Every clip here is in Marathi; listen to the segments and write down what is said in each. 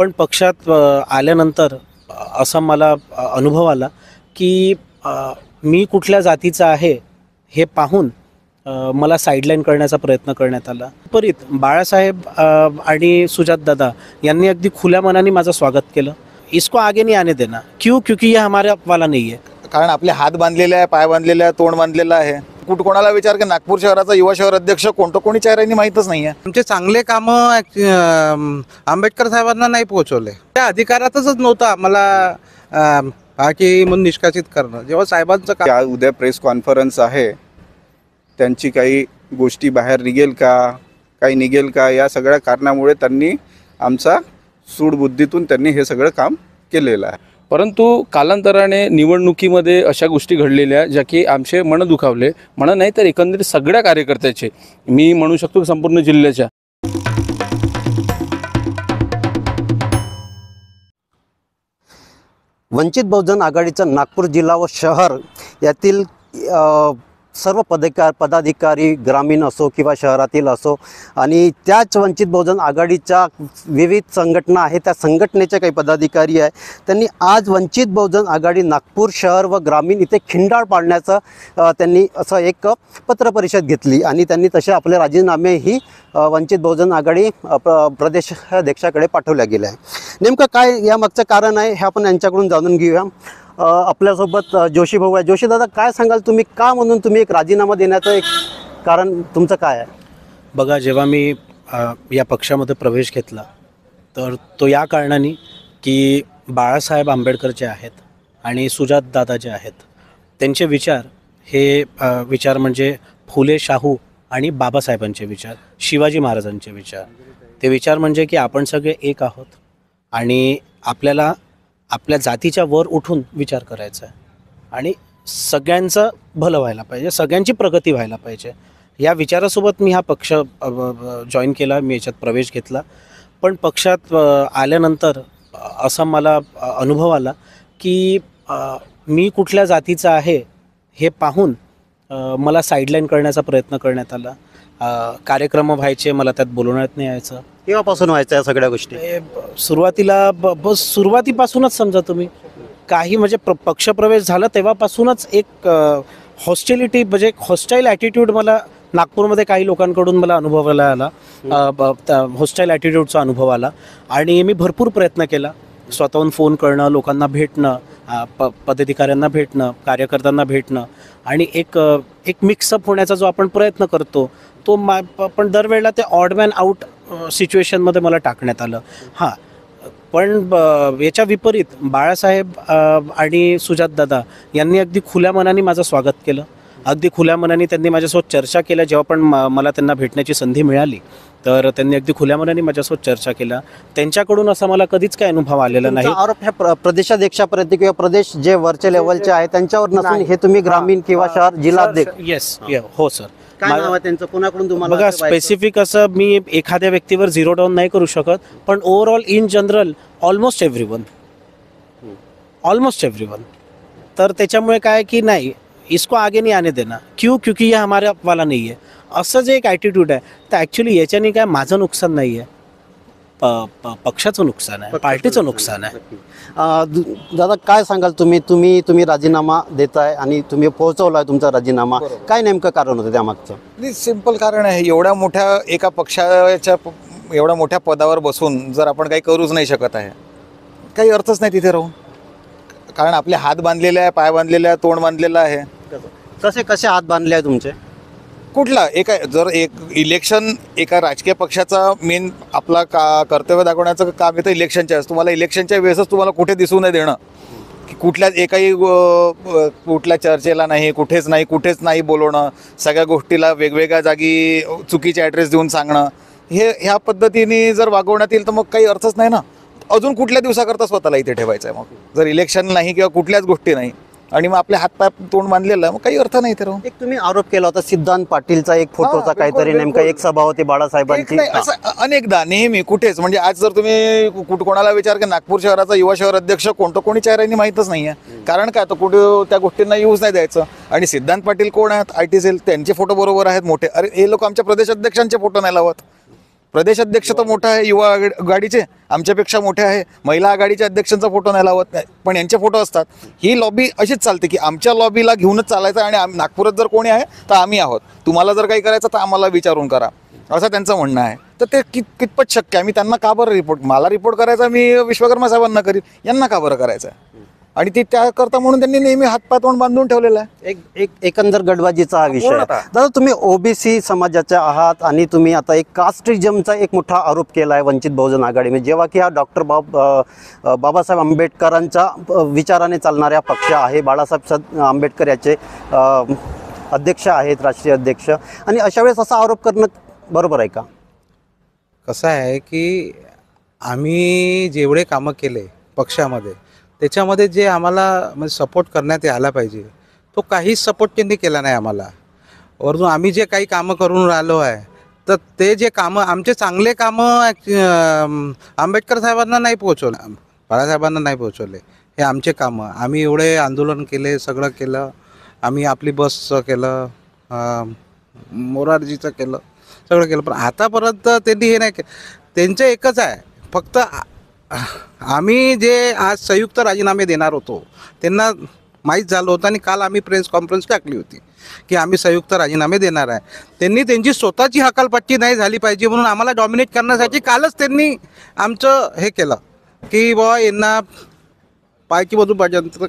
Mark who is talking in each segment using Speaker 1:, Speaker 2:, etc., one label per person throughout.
Speaker 1: पण पक्षात आल्यानंतर असा मला अनुभव आला की मी कुठल्या जातीचा आहे हे पाहून मला साईडलाईन करण्याचा प्रयत्न करण्यात आला। परित बाळासाहेब आणि सुजातदादा यांनी अगदी खुल्या मनाने माझं स्वागत केलं। इसको आगे नहीं आने देना। क्यों? क्योंकि ये हमारा वाला नहीं है।
Speaker 2: कारण आपले हात बांधलेले आहे, पाय बांधलेले आहे, तोंड बांधलेलं आहे। कोणाला विचार की नागपूर शहराचा युवा शहर अध्यक्ष कोणी चेहऱ्यांनी माहीतच नाही आहे।
Speaker 3: आमचे चांगले काम आंबेडकर साहेबांना नाही पोहोचवले, त्या अधिकारातच नव्हतं आम्हाला बाकी म्हणून निष्कासित करणं। जेव्हा साहेबांचं
Speaker 4: काम उद्या प्रेस कॉन्फरन्स आहे, त्यांची काही गोष्टी बाहेर निघेल का, काही निघेल का, या सगळ्या कारणामुळे त्यांनी आमचा सूडबुद्धीतून त्यांनी हे सगळं काम केलेलं आहे।
Speaker 5: परंतु कालांतराने निवडणुकीमध्ये अशा गोष्टी घडलेल्या ज्या की आमचे मन दुखावले, मन नाही तर एकंदरीत सगळ्या कार्यकर्त्याचे, मी म्हणू शकतो संपूर्ण जिल्ह्याच्या।
Speaker 6: वंचित बहुजन आघाडीचं नागपूर जिल्हा व शहर यातील सर्व पदाधिकारी ग्रामीण असो किंवा शहरातील असो आणि त्याच वंचित बहुजन आघाडीच्या विविध संघटना आहेत, त्या संघटनेचे काही पदाधिकारी आहे, त्यांनी आज वंचित बहुजन आघाडी नागपूर शहर व ग्रामीण इथे खिंडाळ पाडण्याचं त्यांनी असं एक पत्रपरिषद घेतली आणि त्यांनी तसे आपले राजीनामेही वंचित बहुजन आघाडी प्रदेशाध्यक्षाकडे पाठवल्या गेले आहे। नेमकं काय यामागचं कारण आहे हे आपण यांच्याकडून जाणून घेऊया। आपल्यासोबत जोशी भाऊ आहे। जोशी दादा, काय सांगाल तुम्ही, का म्हणून तुम्ही एक राजीनामा देण्याचं एक कारण तुमचं काय आहे?
Speaker 1: बघा, जेव्हा मी या पक्षामध्ये प्रवेश घेतला तर तो या कारणाने की बाळासाहेब आंबेडकर जे आहेत आणि सुजातदादा जे आहेत त्यांचे विचार हे विचार म्हणजे फुले शाहू आणि बाबासाहेबांचे विचार, शिवाजी महाराजांचे विचार, ते विचार म्हणजे की आपण सगळे एक आहोत आणि आपल्याला आपल्या जातीच्या वर उठून विचार करायचा आहे आणि सगळ्यांचं भलं व्हायला पाहिजे, सगळ्यांची प्रगती व्हायला पाहिजे। या विचारासोबत मी हा पक्ष जॉईन केला, मी याच्यात प्रवेश घेतला। पण पक्षात आल्यानंतर असा मला अनुभव आला की मी कुठल्या जातीचा आहे हे पाहून मला साईडलाईन करण्याचा प्रयत्न करण्यात आला। कार्यक्रम व्हायचे, मला त्यात बोलवण्यात नाही यायचं।
Speaker 6: केव्हापासून व्हायचं या सगळ्या गोष्टी?
Speaker 1: सुरुवातीला सुरुवातीपासूनच समजा तुम्ही काही म्हणजे पक्षप्रवेश झाला तेव्हापासूनच एक हॉस्टिलिटी म्हणजे हॉस्टाईल ॲटिट्यूड मला नागपूरमध्ये काही लोकांकडून मला अनुभवायला आला, हॉस्टाईल ॲटिट्यूडचा अनुभव आला आणि मी भरपूर प्रयत्न केला, स्वतःहून फोन करणं, लोकांना भेटणं, पदाधिकाऱ्यांना भेटणं, कार्यकर्त्यांना भेटणं आणि एक मिक्सअप होण्याचा जो आपण प्रयत्न करतो तो पण दरवेळेला ते ऑडमॅन आउट सिच्युएशनमध्ये मला टाकण्यात आलं। हां, पण याच्या विपरीत बाळासाहेब आणि सुजातदादा यांनी अगदी खुल्या मनाने माझं स्वागत केलं, अगदी खुल्या मनाने त्यांनी माझ्यासोबत चर्चा केल्या। जेव्हा पण मला त्यांना भेटण्याची संधी मिळाली तर त्यांनी अगदी खुल्या मनाने माझ्यासोबत चर्चा केला। त्यांच्याकडून असा मला कधीच काही अनुभव आलेला नाही।
Speaker 6: आरोप ह्या प्रदेशाध्यक्षापर्यंत किंवा प्रदेश जे वरचे लेवलचे आहे त्यांच्यावर नसून हे तुम्ही ग्रामीण किंवा शहर जिल्हाध्यक्ष?
Speaker 1: येस, हो सर।
Speaker 6: काय नाव आहे त्यांचं, कोणाकडून तुम्हाला?
Speaker 1: बघा, स्पेसिफिक असं मी एखाद्या व्यक्तीवर झिरो डाऊन नाही करू शकत, पण overall in general almost everyone तर त्याच्यामुळे काय की नाही, इसको आगे नहीं आने देना। क्यों? क्योंकि ये हमारा वाला नहीं है, असं जे एक ॲटिट्यूड आहे तर ॲक्च्युली याच्याने काय माझं नुकसान नाही आहे, पक्षाचं नुकसान आहे, पार्टीचं नुकसान आहे।
Speaker 6: दादा, काय सांगाल तुम्ही राजीनामा देताय आणि तुम्ही पोहोचवलाय तुमचा राजीनामा, काय नेमकं कारण होतं त्यामागचं?
Speaker 2: नाही, सिंपल कारण आहे, एवढ्या मोठ्या एका पक्षाच्या एवढ्या मोठ्या पदावर बसून जर आपण काही करूच नाही शकत आहे, काही अर्थच नाही तिथे राहून। कारण आपले हात बांधलेले आहे, पाय बांधलेले आहे, तोंड बांधलेलं आहे।
Speaker 6: कसे हात बांधले आहे तुमचे?
Speaker 2: कुठला जर एक इलेक्शन एका राजकीय पक्षाचा मेन आपला कर्तव्य दाखवण्याचं काम येतं इलेक्शनच्या वेळेस। तुम्हाला इलेक्शनच्या वेळेसच तुम्हाला कुठे दिसू नाही देणं की कुठल्याच एकाही कुठल्या चर्चेला नाही, कुठेच नाही बोलवणं, सगळ्या गोष्टीला वेगवेगळ्या जागी चुकीचे ॲड्रेस देऊन सांगणं, ह्या पद्धतीने जर वागवण्यात येईल तर मग काही अर्थच नाही ना। अजून कुठल्या दिवसाकरता स्वतःला इथे ठेवायचं आहे? मग जर इलेक्शन नाही किंवा कुठल्याच गोष्टी नाही आणि मग आपले हातपाय तोंड बांधलेलं आहे, मग काही अर्थ नाही ते राहून।
Speaker 6: एक तुम्ही आरोप केला होता सिद्धांत पाटीलचा एक फोटोचा काहीतरी, नेमका एक सभा होती बाळासाहेबांची,
Speaker 2: अनेकदा नेहमी कुठेच म्हणजे आज जर तुम्ही कोणाला विचार की नागपूर शहराचा युवा शहर अध्यक्ष कोणी चेहऱ्यांनी माहीतच नाही आहे। कारण काय, तर कुठे त्या गोष्टींना यूज नाही द्यायचं। आणि सिद्धांत पाटील कोण आहेत, IT सेल, त्यांचे फोटो बरोबर आहेत मोठे। अरे हे लोक आमच्या प्रदेशाध्यक्षांचे फोटो नाही लावत, प्रदेशाध्यक्ष तर मोठा आहे युवा आघाडीचे, आमच्यापेक्षा मोठे आहे. महिला आघाडीच्या अध्यक्षांचा फोटो नाही लावत नाही, पण यांचे फोटो असतात. ही लॉबी अशीच चालते की आमच्या लॉबीला घेऊनच चालायचं आणि नागपुरात जर कोणी आहे तर आम्ही आहोत, तुम्हाला जर काही करायचं तर आम्हाला विचारून करा, असं त्यांचं म्हणणं आहे. तर ते कितपत शक्य आहे? मी त्यांना का बरं रिपोर्ट, मला रिपोर्ट करायचा मी विश्वकर्मा साहेबांना करीन, यांना का बरं करायचं आहे? आणि ते त्याकरता म्हणून त्यांनी नेहमी हातपाय तोंड बांधून ठेवलेला आहे.
Speaker 6: एक एकंदर गडबाजीचा हा विषय आहे.
Speaker 2: पूर्णतः.
Speaker 6: दादा, तुम्ही ओबीसी समाजाचे आहात आणि तुम्ही आता एक कास्टिझमचा एक मोठा आरोप केला आहे वंचित बहुजन आघाडीमध्ये, जेव्हा की हा डॉक्टर बाबासाहेब आंबेडकरांच्या विचाराने चालणाऱ्या पक्ष आहे. बाळासाहेब आंबेडकर याचे अध्यक्ष आहेत, राष्ट्रीय अध्यक्ष, आणि अशा वेळेस असा आरोप करणं बरोबर आहे का?
Speaker 3: कसं आहे की आम्ही जेवढे कामं केले पक्षामध्ये, त्याच्यामध्ये जे आम्हाला म्हणजे सपोर्ट करण्यात आला पाहिजे तो काहीच सपोर्ट त्यांनी केला नाही आम्हाला. वरून आम्ही जे काही कामं करून राहिलो आहे, तर ते जे कामं आमचे चांगले कामं आंबेडकर साहेबांना नाही पोहोचवले, बाळासाहेबांना नाही पोहोचवले. हे आमचे कामं, आम्ही एवढे आंदोलन केले, सगळं केलं, आम्ही आपली बसचं केलं, मोरारजीचं केलं, सगळं केलं, पण आतापर्यंत त्यांनी हे नाही केलं. त्यांचं एकच आहे फक्त, आम्ही जे आज संयुक्त राजीनामे देणार होतो त्यांना माहीत झालं होतं आणि काल आम्ही प्रेस कॉन्फरन्स टाकली होती की आम्ही संयुक्त राजीनामे देणार आहे. त्यांनी त्यांची स्वतःची हकालपट्टी नाही झाली पाहिजे म्हणून आम्हाला डॉमिनेट करण्यासाठी कालच त्यांनी आमचं हे केलं की बाबा यांना पायकी बाजू पर्यंत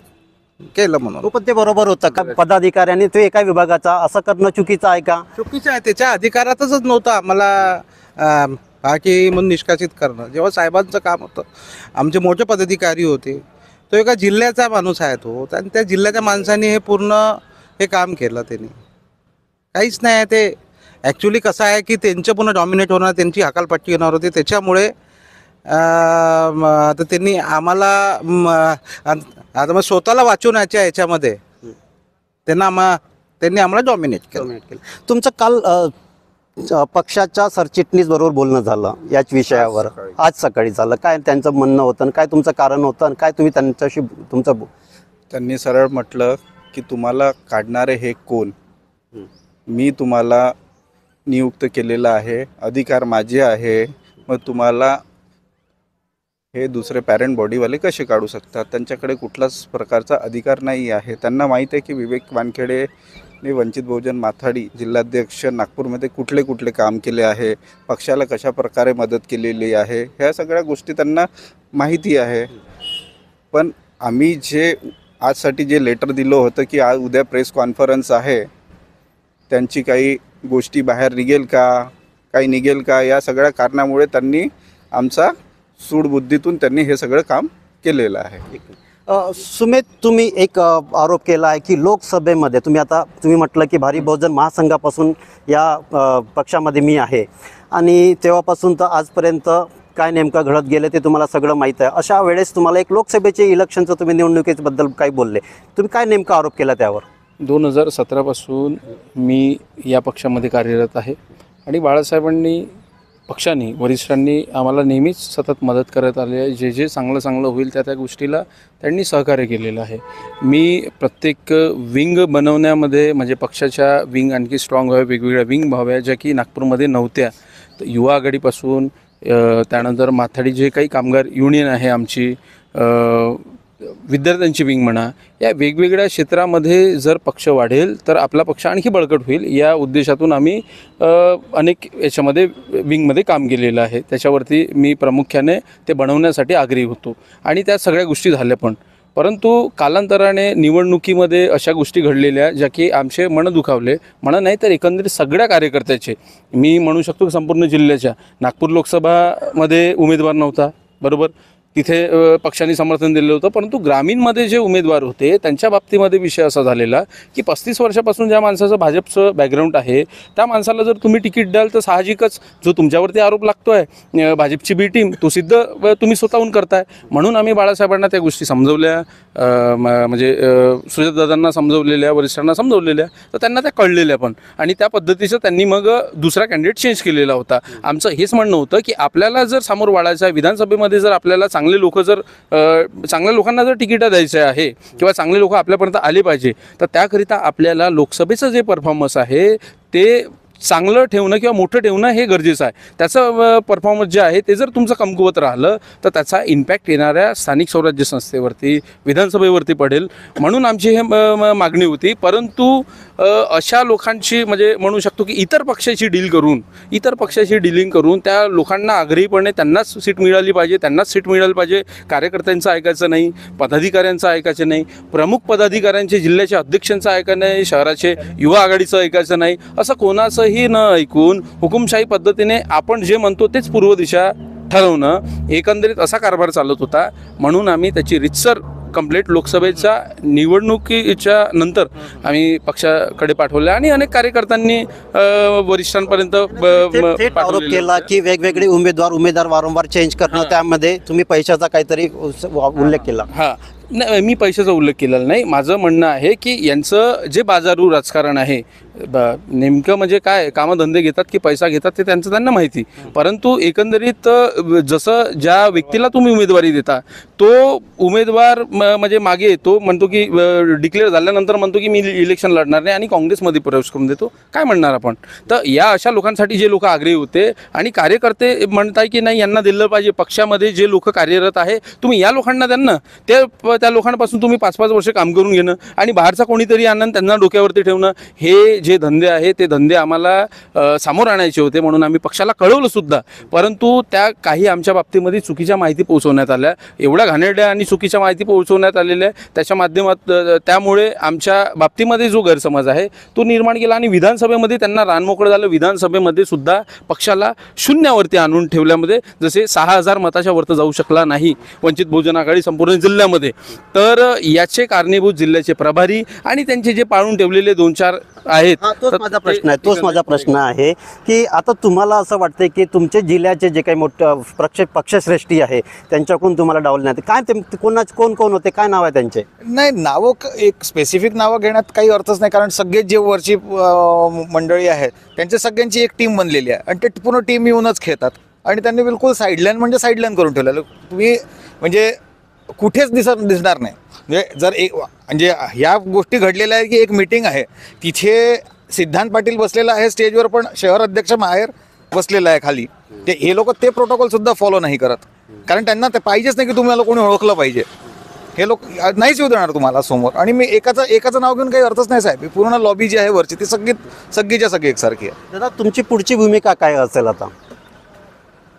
Speaker 3: केलं म्हणून.
Speaker 6: पण ते बरोबर होतं का? पदाधिकाऱ्यांनी तो एका विभागाचा असं करणं चुकीचं आहे का?
Speaker 3: चुकीचं आहे, त्याच्या अधिकारातच नव्हतं आम्हाला बाकी म्हणून निष्कासित करणं. जेव्हा साहेबांचं काम होतं, आमचे मोठे पदाधिकारी होते, तो एका जिल्ह्याचा माणूस आहे तो, आणि त्या जिल्ह्याच्या माणसाने हे पूर्ण हे काम केलं. त्यांनी काहीच नाही आहे. ते ॲक्च्युली कसं आहे की त्यांचं पुन्हा डॉमिनेट होणार, त्यांची हकालपट्टी येणार होती, त्याच्यामुळे आता त्यांनी आम्हाला आता मग स्वतःला वाचवण्याच्या याच्यामध्ये त्यांनी आम्हाला डॉमिनेट केलं.
Speaker 6: तुमचं काल पक्षाच्या सरचिटणीस बरोबर बोलणं झालं याच विषयावर, आज सकाळी झालं. काय त्यांचं म्हणणं होतं, काय तुमचं कारण होतं, आणि काय तुम्ही त्यांच्याशी
Speaker 4: त्यांनी सरळ म्हटलं की तुम्हाला काढणारे हे कोण? मी तुम्हाला नियुक्त केलेलं आहे, अधिकार माझे आहे, मग तुम्हाला हे दुसरे पॅरेंट बॉडीवाले कसे काढू शकतात? त्यांच्याकडे कुठलाच प्रकारचा अधिकार नाही आहे. त्यांना माहीत आहे की विवेक वानखेडेने वंचित बहुजन माथाडी जिल्हाध्यक्ष नागपूरमध्ये कुठले कुठले काम केले आहे, पक्षाला कशा प्रकारे मदत केलेली आहे, ह्या सगळ्या गोष्टी त्यांना माहिती आहे. पण आम्ही जे आजसाठी जे लेटर दिलं होतं की आज उद्या प्रेस कॉन्फरन्स आहे, त्यांची काही गोष्टी बाहेर निघेल का, काही निघेल का, या सगळ्या कारणामुळे त्यांनी आमचा सूडबुद्धीतून त्यांनी हे सगळं काम केलेलं आहे.
Speaker 6: सुमित, तुम्ही एक आरोप केला आहे की लोकसभेमध्ये तुम्ही म्हटलं की भारी बहुजन महासंघापासून या पक्षामध्ये मी आहे, आणि तेव्हापासून तर आजपर्यंत काय नेमकं घडत गेलं ते तुम्हाला सगळं माहीत आहे. अशा वेळेस तुम्हाला एक लोकसभेचे इलेक्शनचं तुम्ही निवडणुकीबद्दल काही बोलले, तुम्ही काय नेमका आरोप केला त्यावर?
Speaker 5: 2017 पासून मी या पक्षामध्ये कार्यरत आहे आणि बाळासाहेबांनी, पक्षाने, वरिष्ठांनी आम्हाला नेहमीच सतत मदत करत आले आहे. जे जे चांगलं होईल त्या गोष्टीला त्यांनी सहकार्य केलेलं आहे. मी प्रत्येक विंग बनवण्यामध्ये, म्हणजे पक्षाच्या विंग आणखी स्ट्रॉंग व्हाव्या, वेगवेगळ्या विंग व्हाव्या ज्या की नागपूरमध्ये नव्हत्या. तर युवा आघाडीपासून त्यानंतर माथाडी जे काही कामगार युनियन आहे आमची, विद्यार्थ्यांची विंग म्हणा, या वेगवेगळ्या क्षेत्रामध्ये जर पक्ष वाढेल तर आपला पक्ष आणखी बळकट होईल, या उद्देशातून आम्ही अनेक याच्यामध्ये विंगमध्ये काम केलेलं आहे. त्याच्यावरती मी प्रामुख्याने ते बनवण्यासाठी आग्रही होतो आणि त्या सगळ्या गोष्टी झाल्या पण. परंतु कालांतराने निवडणुकीमध्ये अशा गोष्टी घडलेल्या ज्या की आमचे मन दुखावले, नाही तर एकंदरीत सगळ्या कार्यकर्त्याचे, मी म्हणू शकतो संपूर्ण जिल्ह्याच्या. नागपूर लोकसभामध्ये उमेदवार नव्हता, बरोबर, तिथे पक्षाने समर्थन दिलं होतं, परंतु ग्रामीणमध्ये जे उमेदवार होते त्यांच्या बाबतीमध्ये विषय असा झालेला की 35 वर्षापासून ज्या माणसाचं भाजपचं बॅकग्राऊंड आहे त्या माणसाला जर तुम्ही तिकीट द्याल तर साहजिकच जो तुमच्यावरती आरोप लागतो आहे भाजपची बी टीम, तो सिद्ध तुम्ही स्वतःहून करताय. म्हणून आम्ही बाळासाहेबांना त्या गोष्टी समजवल्या, म्हणजे सुजातदादांना समजवलेल्या, वरिष्ठांना समजवलेल्या, तर त्यांना त्या कळलेल्या पण, आणि त्या पद्धतीचं त्यांनी मग दुसरा कॅन्डिडेट चेंज केलेला होता. आमचं हेच म्हणणं होतं की आपल्याला जर समोर वाढायचं आहे, विधानसभेमध्ये जर आपल्याला चांगले लोक जर चांगल्या लोकांना जर तिकीट द्यायचं आहे किंवा चांगले लोक आपल्यापर्यंत आले पाहिजे, तर त्याकरिता आपल्याला लोकसभेचं जे परफॉर्मन्स आहे ते चांगलं ठेवणं किंवा मोठं ठेवणं हे गरजेचं आहे. त्याचं परफॉर्मन्स जे आहे ते जर तुमचं कमकुवत राहिलं तर त्याचा इम्पॅक्ट येणाऱ्या स्थानिक स्वराज्य संस्थेवरती, विधानसभेवरती पडेल. म्हणून आमची हे मागणी होती. परंतु अशा लोकांची म्हणजे म्हणू शकतो की इतर पक्षाची डिलिंग करून त्या लोकांना आग्रहीपणे त्यांनाच सीट मिळाली पाहिजे, त्यांनाच सीट मिळाली पाहिजे. कार्यकर्त्यांचं ऐकायचं नाही, पदाधिकाऱ्यांचं ऐकायचं नाही, प्रमुख पदाधिकाऱ्यांचे, जिल्ह्याच्या अध्यक्षांचं ऐकायचं नाही, शहराचे युवा आघाडीचं ऐकायचं नाही. असं कोणाचंही न ऐकून हुकुमशाही पद्धतीने आपण जे म्हणतो तेच पूर्व दिशा ठरवणं, एकंदरीत असा कारभार चालत होता. म्हणून आम्ही त्याची रितसर कंप्लेंट लोकसभेच्या निवडणुकीच्या नंतर आम्ही पक्षाकडे पाठवले आणि अनेक कार्यकर्त्यांनी वरिष्ठांपर्यंत
Speaker 6: थेट आरोप केला की वेगवेगळे उमेदवार वारंवार चेंज करणं, त्यामध्ये तुम्ही पैशाचा काहीतरी उल्लेख केला.
Speaker 5: हां, नाही, मी पैशाचा उल्लेख केलेला नाही. माझं म्हणणं आहे की यांचं जे बाजारू राजकारण आहे, नेमकं म्हणजे काय, कामधंदे घेतात की पैसा घेतात ते त्यांना माहिती. परंतु एकंदरीत जसं ज्या व्यक्तीला तुम्ही उमेदवारी देता तो उमेदवार म्हणजे मागे तो म्हणतो की डिक्लेअर झाल्यानंतर म्हणतो की मी इलेक्शन लढणार नाही आणि काँग्रेसमध्ये प्रवेश करून देतो. काय म्हणणार आपण? तर या अशा लोकांसाठी जे लोक आग्रही होते आणि कार्यकर्ते म्हणताय की नाही यांना दिलं पाहिजे, पक्षामध्ये जे लोक कार्यरत आहे तुम्ही या लोकांना त्यांना त्या लोकांपासून तुम्ही 5-5 वर्ष काम करून घेणं आणि बाहेरचा कोणीतरी आणून त्यांना डोक्यावरती ठेवणं, हे जे धंदे आहे ते धंदे आम्हाला सामोर आणायचे होते. म्हणून आम्ही पक्षाला कळवलं सुद्धा. परंतु त्या काही आमच्या बाबतीमध्ये चुकीच्या माहिती पोहोचवण्यात आल्या, एवढ्या घाणेरड्या आणि चुकीच्या माहिती पोहोचवण्यात आलेल्या आहे. त्याच्या माध्यमात त्यामुळे आमच्या बाबतीमध्ये जो गैरसमज आहे तो निर्माण केला आणि विधानसभेमध्ये त्यांना रानमोकळं झालं. विधानसभेमध्ये सुद्धा पक्षाला शून्यावरती आणून ठेवल्यामध्ये, जसे 6,000 मताच्या वरती जाऊ शकला नाही वंचित बहुजन आघाडी संपूर्ण जिल्ह्यामध्ये, तर याचे कारणीभूत जिल्ह्याचे प्रभारी आणि त्यांचे जे पाळून ठेवलेले 2-4 आहेत.
Speaker 6: तोच माझा प्रश्न आहे की आता तुम्हाला असं वाटतंय की तुमचे जिल्ह्याचे जे काही मोठं पक्षश्रेष्ठी आहे त्यांच्याकडून तुम्हाला डावलण्यात काय, ते कोण होते, काय नाव आहे त्यांचे?
Speaker 2: नाही, नावं एक स्पेसिफिक नावं घेण्यात काही अर्थच नाही, कारण सगळेच जे वरची मंडळी आहेत त्यांच्या सगळ्यांची एक टीम बनलेली आहे आणि ते पूर्ण टीम येऊनच खेळतात आणि त्यांनी बिलकुल साईडलाईन करून ठेवलेलं. तुम्ही म्हणजे कुठेच दिसणार नाही. म्हणजे जर म्हणजे ह्या गोष्टी घडलेल्या आहेत की एक मीटिंग आहे, तिथे सिद्धांत पाटील बसलेला आहे स्टेजवर, पण शहर अध्यक्ष बाहेर बसलेला आहे खाली. हे लोक ते प्रोटोकॉल सुद्धा फॉलो नाही करत, कारण त्यांना ते पाहिजेच नाही की तुम्हाला कोणी ओळखलं पाहिजे. हे लोक नाहीच येऊ देणार तुम्हाला समोर. आणि मी एकाचं नाव घेऊन काही अर्थच नाही साहेब. पूर्ण लॉबी जी आहे वरची ती सगळीच्या सगळी एकसारखी आहे.
Speaker 6: दादा, तुमची पुढची भूमिका काय असेल आता?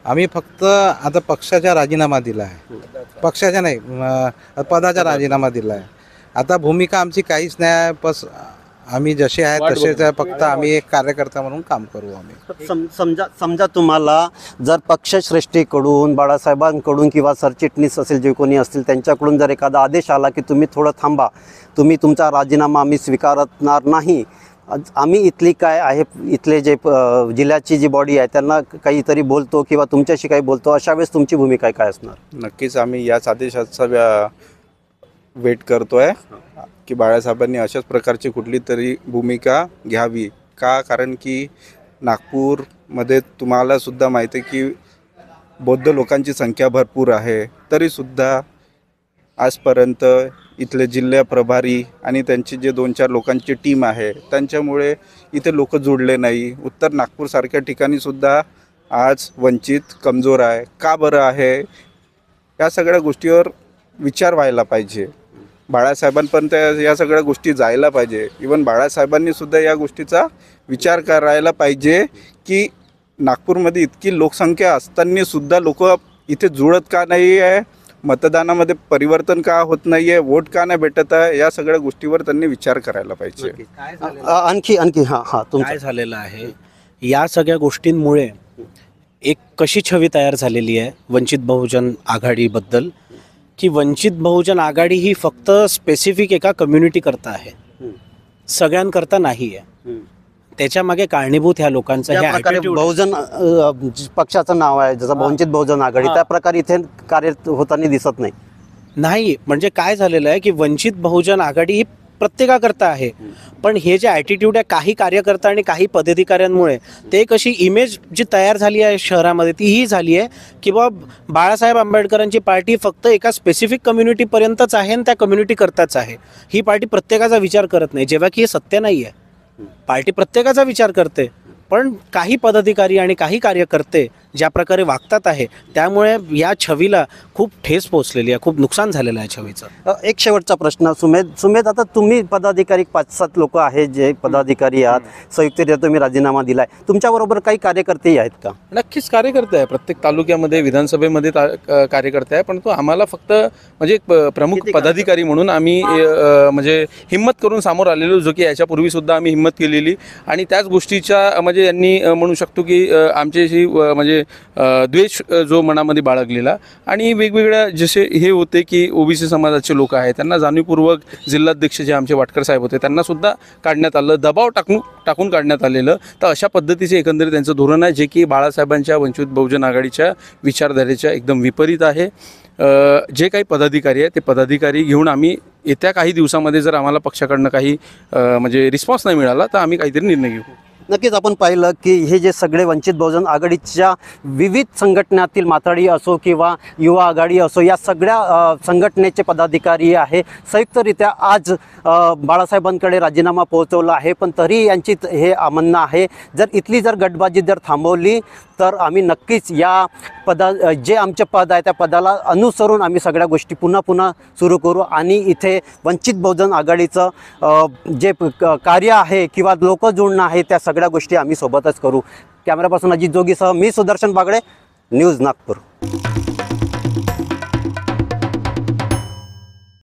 Speaker 3: आम्ही फक्त आता पक्षाचा राजीनामा दिला आहे, पक्षाचा नाही पदाचा राजीनामा दिला आहे. आता भूमिका आमची काहीच नाही आहे, बस आम्ही जसे आहे तसेच आहे, फक्त आम्ही एक कार्यकर्ता म्हणून काम करू. आम्ही
Speaker 6: समजा तुम्हाला जर पक्षश्रेष्ठीकडून, बाळासाहेबांकडून किंवा सरचिटणीस असेल जे कोणी असतील त्यांच्याकडून जर एखादा आदेश आला की तुम्ही थोडं थांबा, तुम्ही तुमचा राजीनामा आम्ही स्वीकारणार नाही, आम्ही इथली काय आहे, इथले जे जिल्ह्याची जी बॉडी आहे त्यांना काहीतरी बोलतो किंवा तुमच्याशी काही बोलतो, अशा वेळेस तुमची भूमिका काय असणार?
Speaker 4: नक्कीच आम्ही याच आदेशाचा वेट करतो आहे की बाळासाहेबांनी अशाच प्रकारची कुठली तरी भूमिका घ्यावी. का? कारण की नागपूरमध्ये तुम्हाला सुद्धा माहिती आहे की बौद्ध लोकांची संख्या भरपूर आहे, तरीसुद्धा आजपर्यंत इथले जिल्हा प्रभारी आणि त्यांची जे 2-4 लोकांची टीम आहे त्यांच्यामुळे इथे लोक जुळले नाही. उत्तर नागपूरसारख्या ठिकाणीसुद्धा आज वंचित कमजोर आहे. का बरं आहे? या सगळ्या गोष्टीवर विचार व्हायला पाहिजे. बाळासाहेबांपर्यंत या सगळ्या गोष्टी जायला पाहिजे. इवन बाळासाहेबांनीसुद्धा या गोष्टीचा विचार करायला पाहिजे की नागपूरमध्ये इतकी लोकसंख्या असतानासुद्धा लोक इथे जुळत का नाही आहे, मतदानामध्ये परिवर्तन का होत नाही आहे, वोट का नाही भेटत आहे, या सगळ्या गोष्टीवर त्यांनी विचार करायला पाहिजे.
Speaker 6: आणखी
Speaker 1: काय झालेलं आहे, या सगळ्या गोष्टींमुळे एक कशी छवी तयार झालेली आहे वंचित बहुजन आघाडीबद्दल, की वंचित बहुजन आघाडी ही फक्त स्पेसिफिक एका कम्युनिटीकरता आहे, सगळ्यांकरता नाही आहे. त्याच्या मागे कारणीभूत ह्या लोकांचं हे attitude
Speaker 6: बहुजन पक्षाचं नाव आहे जसं वंचित बहुजन आघाडी, त्या प्रकारे इथे कार्य होताना दिसत नाही.
Speaker 1: म्हणजे काय झालेलं आहे की वंचित बहुजन आघाडी ही प्रत्येकाकरता आहे, पण हे जे ॲटिट्यूड आहे काही कार्यकर्ता आणि काही पदाधिकाऱ्यांमुळे ते एक अशी इमेज जी तयार झाली आहे शहरामध्ये ती ही झाली आहे की बाळासाहेब आंबेडकरांची पार्टी फक्त एका स्पेसिफिक कम्युनिटीपर्यंतच आहे आणि त्या कम्युनिटीकरताच आहे. ही पार्टी प्रत्येकाचा विचार करत नाही, जेव्हा की हे सत्य नाही आहे. पार्टी प्रत्येकाचा विचार करते, पण काही पदाधिकारी आणि काही कार्यकर्ते ज्या प्रकारे वागतात आहे त्यामुळे या छवीला खूप ठेस पोचलेली आहे, खूप नुकसान झालेलं आहे छवीचं.
Speaker 6: एक शेवटचा प्रश्न सुमेध, आता तुम्ही पदाधिकारी 5-7 लोक आहेत जे पदाधिकारी आहात, संयुक्तरित्या तुम्ही राजीनामा दिलाय, तुमच्याबरोबर काही कार्यकर्तेही आहेत का?
Speaker 5: नक्कीच कार्यकर्ते आहे, प्रत्येक तालुक्यामध्ये विधानसभेमध्ये कार्यकर्ते आहे, परंतु आम्हाला फक्त म्हणजे एक प्रमुख
Speaker 6: किती
Speaker 5: पदाधिकारी म्हणून आम्ही म्हणजे हिंमत करून समोर आलेलो, जो की याच्यापूर्वी सुद्धा आम्ही हिंमत केलेली आणि त्याच गोष्टीच्या म्हणजे यांनी म्हणू शकतो की आमच्याशी म्हणजे द्वेष जो मनामध्ये बाळगलेला आणि वेगवेगळ्या जसे हे होते की ओबीसी समाजाचे लोक आहेत त्यांना जाणीवपूर्वक जिल्हाध्यक्ष जे आमचे वाटकर साहेब होते त्यांना सुद्धा काढण्यात आलं, दबाव टाकून काढण्यात आलेलं. तर अशा पद्धतीचे एकंदरीत त्यांचं धोरण आहे जे की बाळासाहेबांच्या वंचित बहुजन आघाडीच्या विचारधारेच्या एकदम विपरीत आहे. जे काही पदाधिकारी आहे ते पदाधिकारी घेऊन आम्ही येत्या काही दिवसामध्ये जर आम्हाला पक्षाकडनं काही म्हणजे रिस्पॉन्स नाही मिळाला तर आम्ही काहीतरी निर्णय घेऊ.
Speaker 6: नक्कीच आपण पाहिलं की हे जे सगळे वंचित बहुजन आघाडीच्या विविध संघटनातील माथाडी असो किंवा युवा आघाडी असो, या सगळ्या संघटनेचे पदाधिकारी आहे संयुक्तरित्या आज बाळासाहेबांकडे राजीनामा पोहोचवला आहे. पण तरी यांची हे म्हणणं आहे, जर इथली जर गटबाजी जर थांबवली तर आम्ही नक्कीच या जे आमचे पद आहे त्या पदाला अनुसरून आम्ही सगळ्या गोष्टी पुन्हा सुरू करू आणि इथे वंचित बहुजन आघाडीचं जे कार्य आहे किंवा लोक जोडणं आहे त्या सगळ्या गोष्टी आम्ही सोबतच करू. कॅमेरापासून अजित जोगीसह मी सुदर्शन बागडे, न्यूज नागपूर.